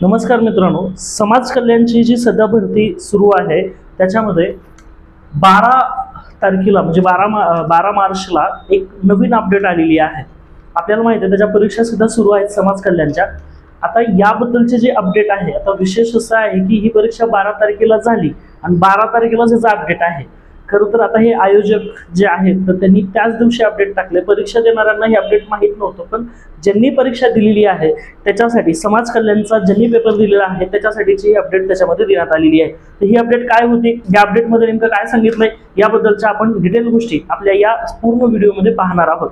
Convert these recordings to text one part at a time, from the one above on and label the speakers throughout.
Speaker 1: नमस्कार मित्रांनो, समाज कल्याणची जी सध्या भरती सुरू आहे त्याच्यामध्ये 12 तारखेला म्हणजे 12 मार्चला एक नवीन अपडेट आलेली आहे। आपल्याला माहिती आहे त्याच्या परीक्षा सुद्धा सुरू आहेत समाज कल्याणच्या। आता याबद्दलचे जे अपडेट आहे, आता विशेष असं आहे की ही परीक्षा 12 तारखेला झाली आणि 12 तारखेला त्याचा अपडेट आहे। खरं तर आता हे आयोजक जे आहेत तर त्यांनी त्याच दिवशी अपडेट टाकले। परीक्षा देणाऱ्यांना हे अपडेट माहीत नव्हतं, पण ज्यांनी परीक्षा दिलेली आहे त्याच्यासाठी समाज कल्याणचा ज्यांनी पेपर दिलेला आहे त्याच्यासाठीची ही अपडेट त्याच्यामध्ये देण्यात आलेली आहे। तर ही अपडेट काय होती, या अपडेटमध्ये नेमकं काय सांगितलंय याबद्दलच्या आपण डिटेल गोष्टी आपल्या या पूर्ण व्हिडिओमध्ये पाहणार आहोत।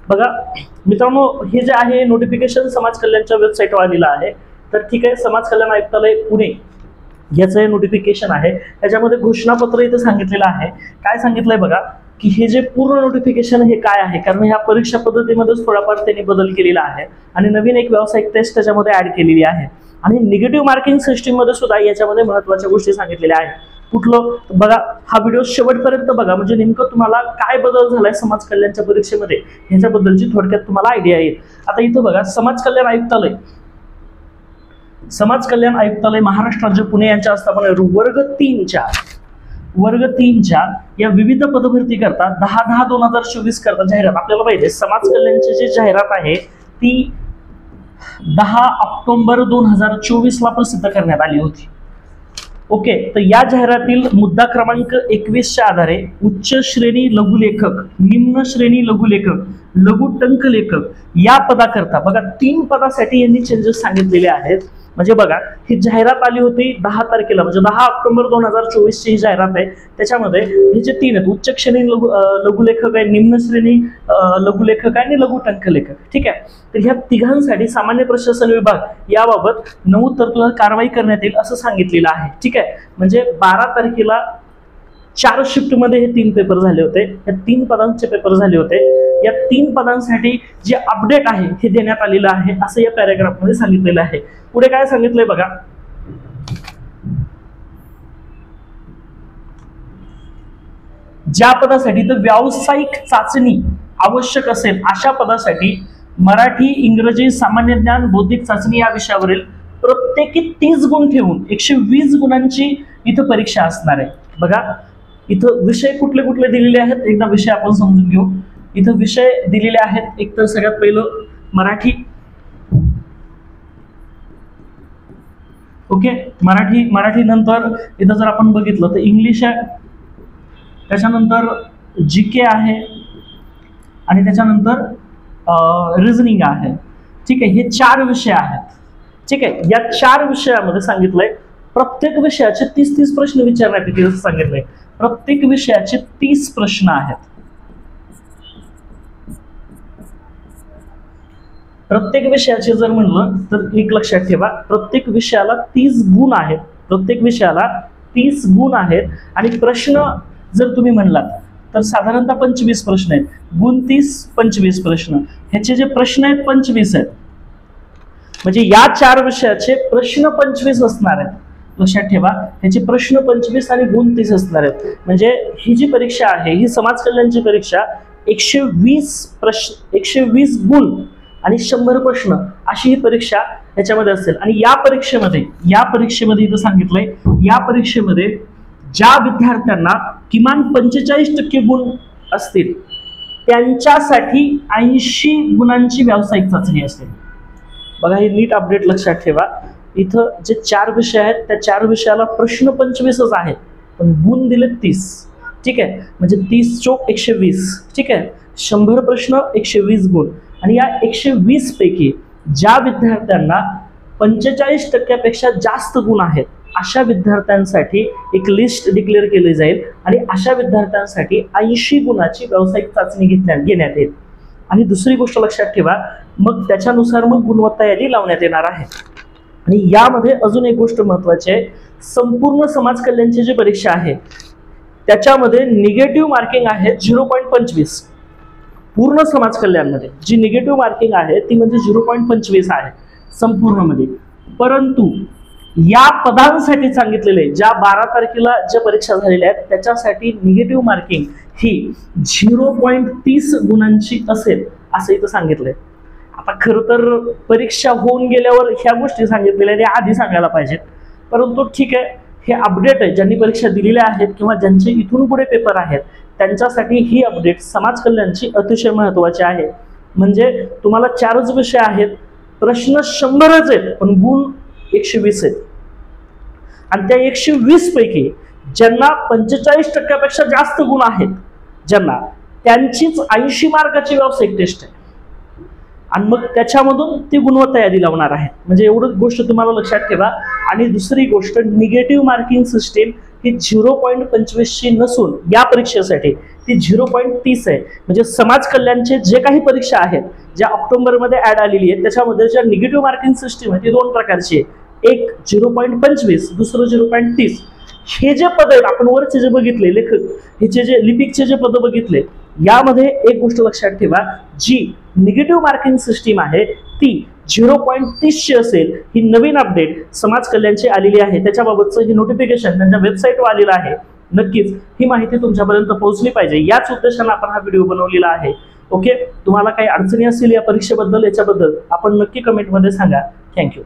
Speaker 1: बघा मित्रांनो, हे जे आहे नोटिफिकेशन समाज कल्याणच्या वेबसाईटवर आलेलं आहे। तर ठीक आहे, समाज कल्याण आयुक्तालय पुणे याचं हे नोटिफिकेशन आहे। त्याच्यामध्ये घोषणापत्र इथे सांगितलेलं आहे। काय सांगितलंय बघा की हे जे पूर्ण नोटिफिकेशन हे काय आहे, कारण ह्या परीक्षा पद्धतीमध्येच थोडाफार त्यांनी बदल केलेला आहे आणि नवीन एक व्यावसायिक टेस्ट त्याच्यामध्ये ऍड केलेली आहे आणि निगेटिव्ह मार्किंग सिस्टीम मध्ये सुद्धा याच्यामध्ये महत्त्वाच्या गोष्टी सांगितलेल्या आहेत। कुठलं बघा, हा व्हिडिओ शेवटपर्यंत बघा, म्हणजे नेमकं तुम्हाला काय बदल झालाय समाज कल्याणच्या परीक्षेमध्ये ह्याच्याबद्दलची थोडक्यात तुम्हाला आयडिया येईल। आता इथं बघा, समाज कल्याण आयुक्तालय महाराष्ट्र राज्य पुणे यांच्या स्थापनेवर वर्ग 3च्या या विविध पदभरती करता 10/10/2024 करता जाहिरात। आपल्याला पाहिजे समाज कल्याणची जी जाहिरात आहे ती 10 ऑक्टोबर 2024 ला प्रसिद्ध करण्यात आली होती। ओके, तर या जाहिरातील मुद्दा क्रमांक 21च्या आधारे उच्च श्रेणी लघुलेखक, निम्न श्रेणी लघुलेखक, लघु टंक लेखक या पदाकरता बघा 3 पदासाठी यांनी चेंजेस सांगितलेले आहेत। म्हणजे बघा, ही जाहिरात आली होती 10 तारखेला, म्हणजे 10 ऑक्टोबर 2024 ची ही जाहिरात आहे। त्याच्यामध्ये हे जे 3 आहेत, उच्च श्रेणी लघुलेखक आहे, निम्न श्रेणी लघुलेखक आहे आणि लघु टंक लेखक, ठीक आहे। तर ह्या तिघांसाठी सामान्य प्रशासन विभाग याबाबत 9 तरतुदीत कारवाई करण्यात येईल असं सांगितलेलं आहे, ठीक आहे। म्हणजे 12 तारखेला 4 शिफ्ट मध्ये हे 3 पेपर झाले होते, या 3 पदांचे पेपर झाले होते। या 3 पदांसाठी जे अपडेट आहे हे देण्यात आलेलं आहे असं या पॅराग्राफ मध्ये सांगितलेलं आहे। पुढे काय सांगितलंय बघा, ज्या पदासाठी तर व्यावसायिक चाचणी आवश्यक असेल अशा पदासाठी मराठी, इंग्रजी, सामान्य ज्ञान, बौद्धिक चाचणी या विषयावरील प्रत्येकी 30 गुण ठेवून 120 गुणांची इथं परीक्षा असणार आहे। बघा, इथं विषय कुठले कुठले दिलेले आहेत एकदा विषय आपण समजून घेऊ। इथं विषय दिलेले आहेत, एक तर सगळ्यात पहिलं मराठी, ओके, मराठी नंतर इथं जर आपण बघितलं तर इंग्लिश आहे, त्याच्यानंतर जीके आहे आणि त्याच्यानंतर रिझनिंग आहे, ठीक आहे। हे 4 विषय आहेत, ठीक आहे। या 4 विषयामध्ये सांगितलंय प्रत्येक विषयाचे 30 प्रश्न विचारण्यात येतील असं सांगितलंय। प्रत्येक विषयाचे 30 प्रश्न आहेत। प्रत्येक विषयाचे जर म्हणलं तर एक लक्षात ठेवा, प्रत्येक विषयाला 30 गुण आहेत, प्रत्येक विषयाला 30 गुण आहेत आणि प्रश्न जर तुम्ही म्हणलात तर साधारणतः 25 प्रश्न आहेत। गुण 30, 25 प्रश्न, ह्याचे जे प्रश्न आहेत 25 आहेत, म्हणजे या 4 विषयाचे प्रश्न 25 असणार आहेत। लक्षात ठेवा, ह्याचे प्रश्न 25 आणि गुण 30 असणार आहेत। म्हणजे ही जी परीक्षा आहे ही समाज कल्याणची परीक्षा 120 गुण आणि 100 प्रश्न अशी ही परीक्षा याच्यामध्ये असेल। आणि या परीक्षेमध्ये इथं सांगितलंय, या परीक्षेमध्ये ज्या विद्यार्थ्यांना किमान 45% गुण असतील त्यांच्यासाठी 80 गुणांची व्यावसायिक चाचणी असेल। बघा, हे नीट अपडेट लक्षात ठेवा। इथं जे 4 विषय आहेत त्या 4 विषयाला प्रश्न 25च आहेत पण गुण दिले 30, ठीक आहे। म्हणजे 30 चोक 120, ठीक आहे। 100 प्रश्न 120 गुण आणि या 120 पैकी ज्या विद्यार्थ्यांना 45% जास्त गुण आहेत अशा विद्यार्थ्यांसाठी एक लिस्ट डिक्लेअर केली जाईल आणि अशा विद्यार्थ्यांसाठी 80 गुणाची व्यावसायिक चाचणी घेण्यात येईल। आणि दुसरी गोष्ट लक्षात ठेवा, मग त्याच्यानुसार मग गुणवत्ता यादी लावण्यात येणार आहे। आणि यामध्ये अजून एक गोष्ट महत्त्वाची आहे, संपूर्ण समाज कल्याणची जी परीक्षा आहे त्याच्यामध्ये निगेटिव्ह मार्किंग आहे 0.25। पूर्ण समाज कल्याणमध्ये जी निगेटिव्ह मार्किंग आहे ती म्हणजे 0.25 आहे संपूर्णमध्ये। परंतु या पदांसाठी सांगितलेले ज्या 12 तारखेला ज्या परीक्षा झालेल्या आहेत त्याच्यासाठी निगेटिव्ह मार्किंग ही 0.30 गुणांची असेल असं इथं सांगितलंय। आता खरं तर परीक्षा होऊन गेल्यावर ह्या गोष्टी सांगितलेल्या त्या आधी सांगायला पाहिजेत, परंतु ठीक आहे, हे अपडेट आहे. ज्यांनी परीक्षा दिलेल्या आहेत किंवा ज्यांचे इथून पुढे पेपर आहेत त्यांच्यासाठी ही अपडेट समाज कल्याणची अतिशय महत्त्वाची आहे. म्हणजे तुम्हाला 4च विषय आहेत, प्रश्न 100च आहेत पण गुण 120 आहेत. आणि त्या 120 पैकी ज्यांना 45% जास्त गुण आहेत, ज्यांना त्यांचीच 80 मार्काची व्यावसायिक टेस्ट आहे आणि मग त्याच्यामधून ती गुणवत्ता यादी लावणार आहे. म्हणजे एवढंच गोष्ट तुम्हाला लक्षात ठेवा. आणि दुसरी गोष्ट, निगेटिव्ह मार्किंग सिस्टीम ही 0.25ची नसून या परीक्षेसाठी ती 0.30 आहे. म्हणजे समाज कल्याणचे जे काही परीक्षा आहेत ज्या ऑक्टोबरमध्ये ऍड आलेली आहेत त्याच्यामध्ये ज्या निगेटिव्ह मार्किंग सिस्टीम आहे ती 2 प्रकारची आहे. एक 0.25, दुसरं 0.30. हे जे पद आहेत आपण वरचे जे बघितले लेखक, ह्याचे जे लिपिकचे जे पद बघितले, यामध्ये एक गोष्ट लक्षात ठेवा, जी निगेटिव्ह मार्किंग सिस्टीम आहे ती 0.30ची असेल. ही नवीन अपडेट समाज कल्याणची आलेली आहे, त्याच्याबाबतचं ही नोटिफिकेशन त्यांच्या वेबसाईटवर आलेलं आहे. नक्कीच ही माहिती तुमच्यापर्यंत पोहोचली पाहिजे, याच उद्देशाने आपण हा व्हिडिओ बनवलेला आहे. ओके, तुम्हाला काही अडचणी असतील या परीक्षेबद्दल, याच्याबद्दल आपण नक्की कमेंटमध्ये सांगा. थँक्यू.